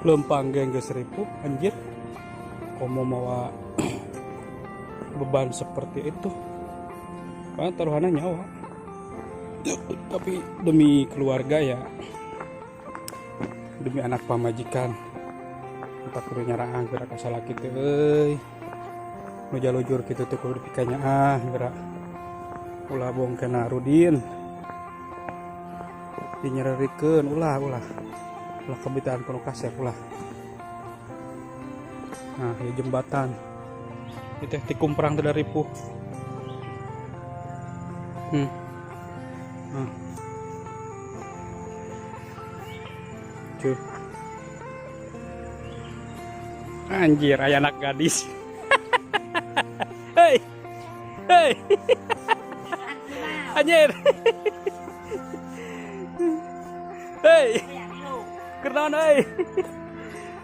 lempang geng ke 1000 anjir. Komo mawa beban seperti itu. Kan taruhannya nyawa. Tapi demi keluarga ya. Demi anak pamajikan. Entah kudu nyaraan gerak salah kitu euy. Nu jalujur kitu teh kudu dipikanya gerak. Ulah bongkena Rudin. Dinyererikeun ulah kebitaan penuh kasep ulah. Nah, ya jembatan. Itu tikum perang teu ripuh. Cuy. Anjir, aya anak gadis. Hei. Anjir. Hei. Kernaon euy?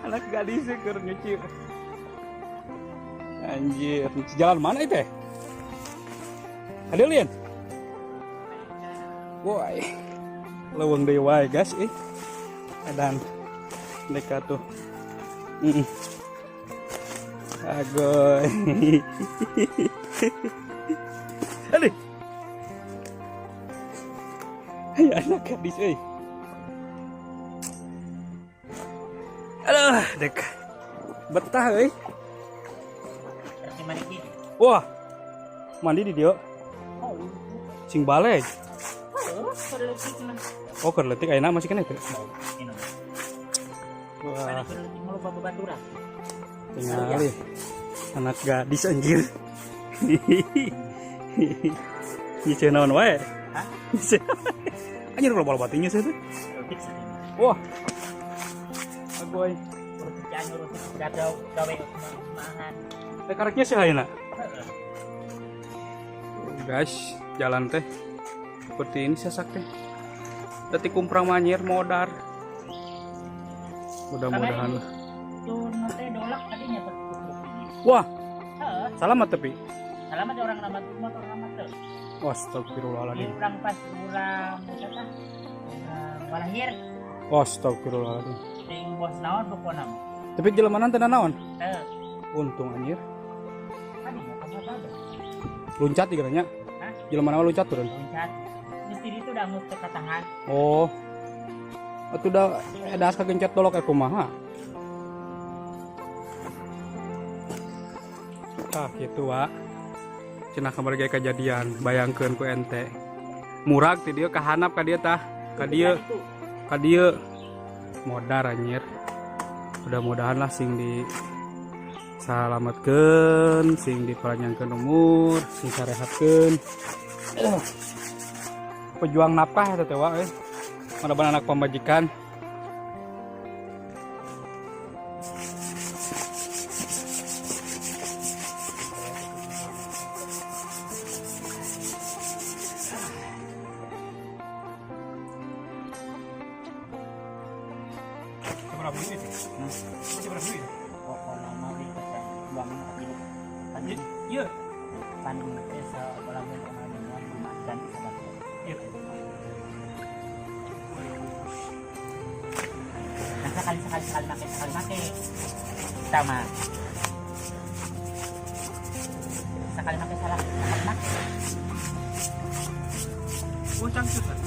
Anak gadis keur nyucir. Anjir, jalan mana itu? Ada lian? Woi. Leuweung deui wae, guys, Dan mereka tuh. Agoy. Aduh. Hai anak gadis euy. Aduh, dek. Betah euy. Wah. Mandi di dia. Sing balej. Oh, keur leutik ayeuna masih kena itu. Wah. Tingali. Anak gadis anjir. Nyece naon wae? Hah? Anjir loba-loba tinggi sih tuh. Wah. Agoy. Kareknya sih ayeuna. Guys, jalan teh seperti ini sesak teh. Tadi kumprang manyir modar. Mudah-mudahan. Wah. Selamat tapi. Selamat orang ramat motor ramat tuh. Astagfirullahaladzim. Orang pas orang walahir. Astagfirullahaladzim. Ting bos naon pokona. Tapi jelemanan teu naon? Untung anjir. Luncat di geranya. Hah? Jelema naon luncat turun. Luncat. Mesti itu udah mesti katahan. Oh. Atuh da edas kagencet dolok kumaha? Gitu wa. Cenah kamari ge kejadian, bayangkeun ku ente. Murag ti dieu kahanap ka dieu tah. Ka dieu modar anjir. Mudah-mudahan lah sing di salametkeun, sing dipanjangkeun umur, sing sarehatkeun. Pejuang nafkah eta teh wa euy. Mana anak pamajikan. Berapa ini sih? Masih berapa ini? Pokoknya mau di uang lagi. Lanjut. Iya. Pandung desa balamun dengan dan sahabat. Iya. Nah, sekali make. Sama. Sekali make salah make. Oh, cangcut kan?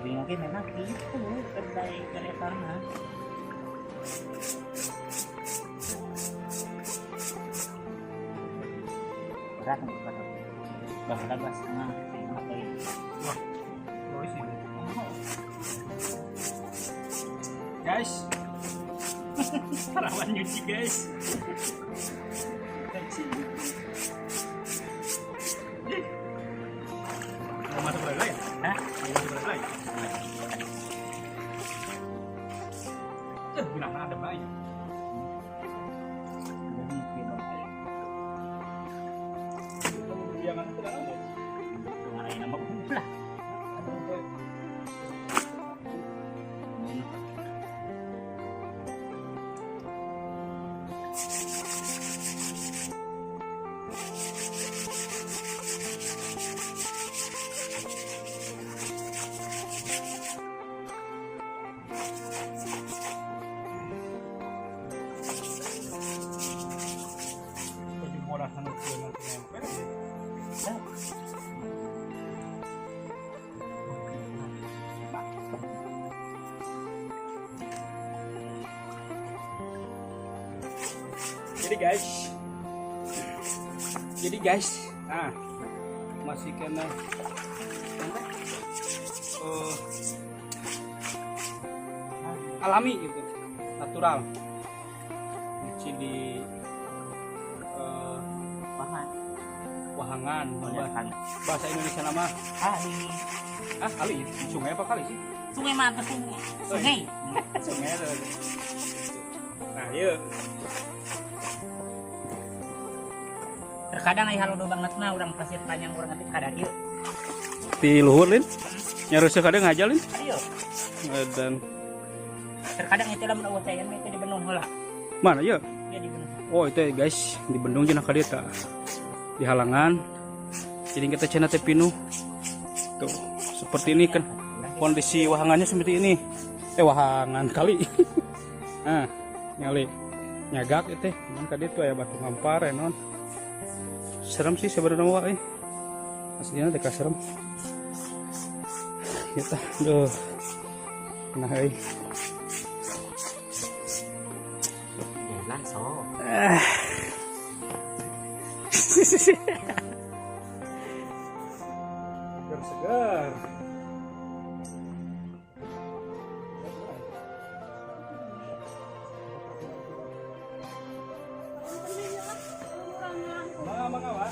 Mungkin memang itu kedai kereta berat untuk bahkan belas setengah pakai wah boys ini guys sarapan nyuci guys Ay nama ulah. Jadi bola sana tuh jadi guys, nah masih kena alami gitu, natural, nyuci di wahangan, bahasa Indonesia nama kali, sungai apa kali sih? Sungai mana sungai? Sungai. Sungai ada. Nah, yuk. Terkadang ay halo do banget na urang pasir panjang urang nanti kadang ieu. Di luhur lin. Nyaru sekadang ngajalin. Ayo. Dan Terkadang itu lah menurut saya itu di Bendung heula. mana ya? Dia di Bendung. Oh, itu ya guys, di Bendung cenah ka dieu di halangan. Jadi kita cenah teh pinuh. Tuh, seperti ini kan kondisi wahangannya seperti ini. Wahangan kali. Nah, nyali nyagak itu, cuman ka dieu aya batu ngampar non. Serem sih sebenarnya wah aslinya deka serem kita duh nah langsung segar Mangga.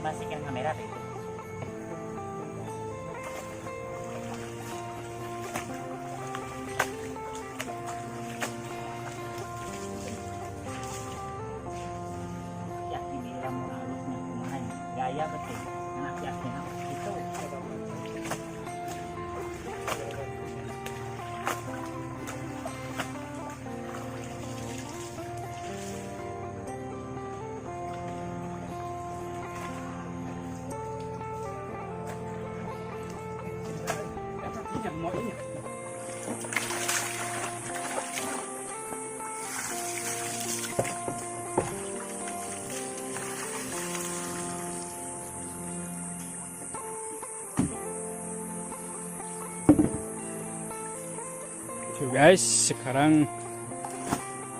Masih kan kamera itu. Gaya betul, anak yakin itu. Guys, sekarang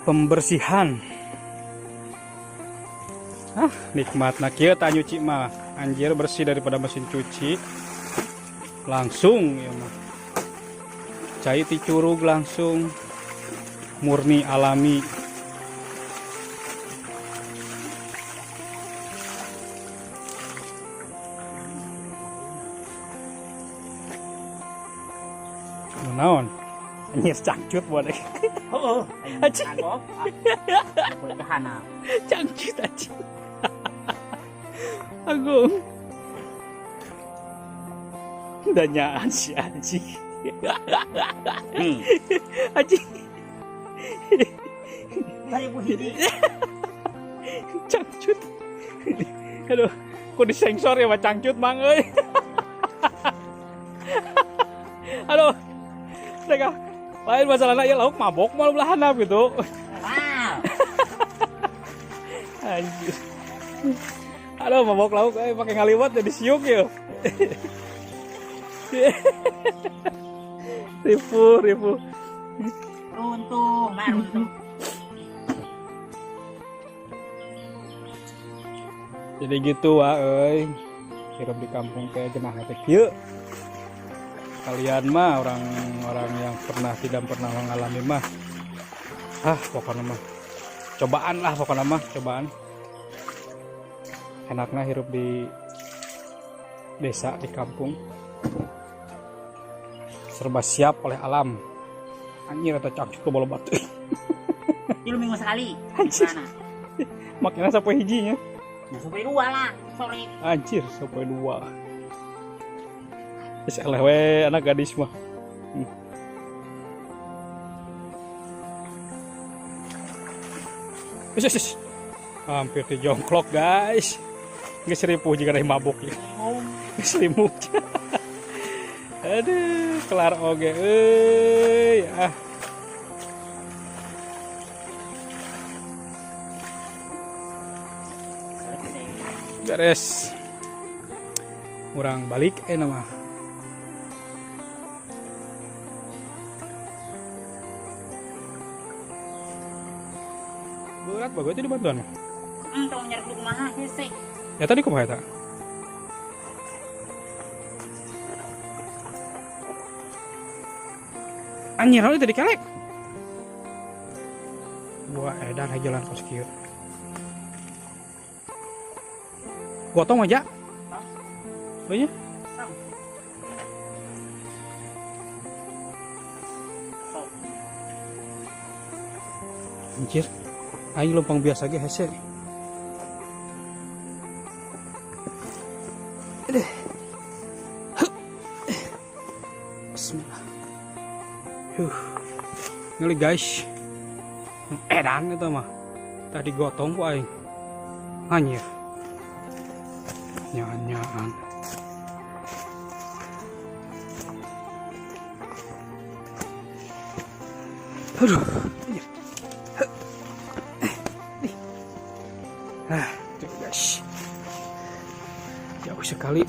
pembersihan. Nikmat nak kieu tah nyuci mah. Anjir bersih daripada mesin cuci. Langsung ya mah. Cai ti curug langsung murni alami. Naon? Anjir cangcut buat Oh, Aji. boleh kahana. cangcut aja. Agung. Danyaan si Aji. Aji. Saya buhidi. Cangcut. Aduh, kok disensor ya cangcut mang euy. Aduh. Tega. Lain masalahnya ya lauk mabok malah belah handap gitu. Wow. Anjir. Aduh mabok lauk pakai ngaliwat jadi siuk ya. Ribu. Runtuh, runtuh. Jadi gitu wah euy. Hirup di kampung kayak genah teh kieu. Kalian mah orang-orang yang tidak pernah mengalami mah Pokoknya mah cobaan lah, pokoknya mah cobaan. Enaknya hidup di desa, di kampung, serba siap oleh alam. Anjir atau cakcuk ke bola batu. Itu minggu sekali. Anjir. Mana? Makanya sampai hijinya. Nah, sampai 2 lah sore. Anjir sampai 2. Wis eleh we anak gadis mah. Wis. Hampir dijongklok guys. Geus ripuh juga dari mabuk ya. Geus limuk. Aduh, kelar oge euy. Beres. Urang balik nama. Berat bagus itu dibantuan. Tolong nyari di kumaha hese. Ya tadi kumaha eta? Anjir itu tadi kelek. Gua edan aja jalan kos kieu. Gotong aja. Oh iya? Anjir. Aing lempang biasa ge hese. Bismillah. Ngeli guys. Edan itu mah. Tadi gotong ku aing. Anjir. Nyaan. Aduh. Tuh guys. Jauh sekali.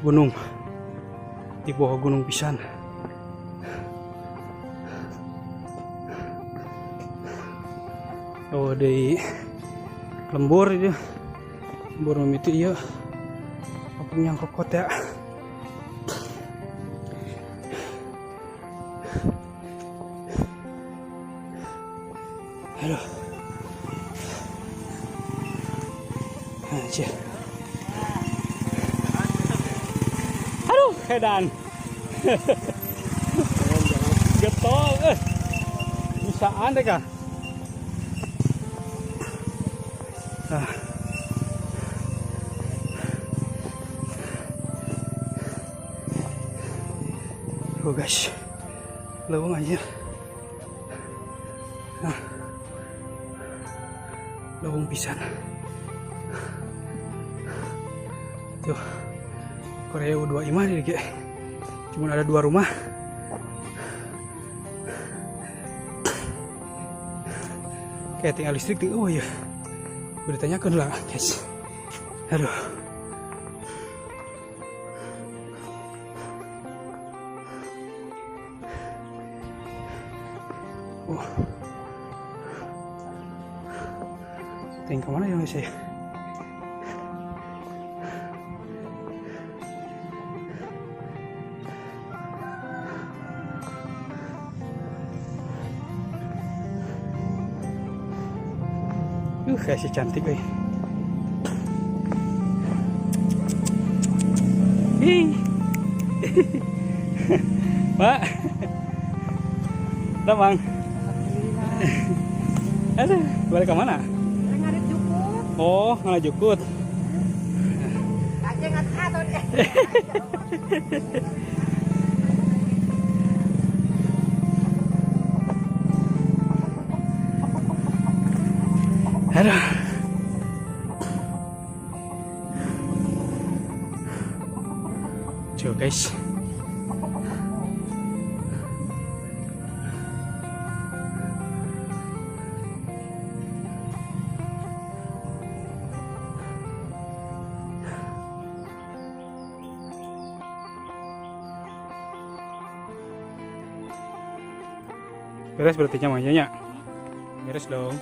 Gunung. Di bawah gunung pisan. Oh, di lembur itu. Lembur memiti ya. Apa yang kokot ya? Aduh. Anjir. Aduh, edan. Getol, bisaan deh kah? Oh guys, leweng aja. Leweng pisan. Tuh, Korea U2 imah nih kayak. Cuma ada 2 rumah. Kayak tinggal listrik tuh. Oh iya. Udah ditanyakan lah guys. Aduh. Tinggal kemana ya guys ya? Kayak si cantik guys. Pak. Udah bang. Aduh, balik ke mana? Ngarep jukut. Oh, ngalah jukut. Aja nggak tahu deh. Aduh. Coba guys. Beres berarti nyamanya. Beres dong.